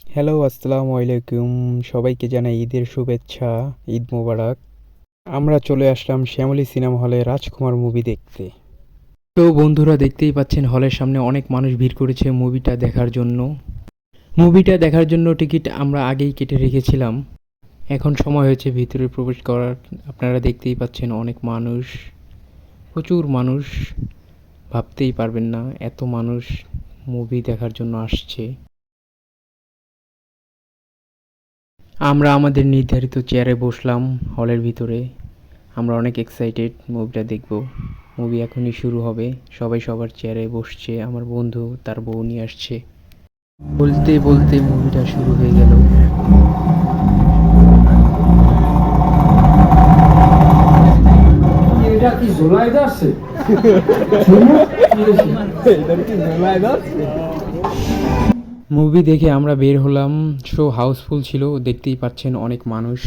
Hello, আসসালামু আলাইকুম। সবাইকে জানাই ঈদের শুভেচ্ছা, ঈদ মোবারক। আমরা চলে আসলাম শ্যামলী সিনেমা হলে রাজকুমার মুভি দেখতে। তো বন্ধুরা, দেখতেই পাচ্ছেন হলের সামনে অনেক মানুষ ভিড় করেছে মুভিটা দেখার জন্য। মুভিটা দেখার জন্য টিকিট আমরা আগেই কেটে রেখেছিলাম। এখন সময় হয়েছে ভিতরে প্রবেশ করার। আপনারা দেখতেই পাচ্ছেন অনেক মানুষ, প্রচুর মানুষ। ভাবতেই পারবেন না এত মানুষ মুভি দেখার জন্য আসছে। আমরা আমাদের নির্ধারিত চেয়ারে বসলাম হলের ভিতরে। আমরা অনেক এক্সাইটেড মুভিটা দেখব। মুভি এখনই শুরু হবে। সবাই সবার চেয়ারে বসছে। আমার বন্ধু তার বউ নিয়ে আসছে। বলতে বলতে মুভিটা শুরু হয়ে গেল। এটা কি জোলাই যাচ্ছে? মুভি দেখে আমরা বের হলাম। শো হাউসফুল ছিল, দেখতেই পাচ্ছেন অনেক মানুষ।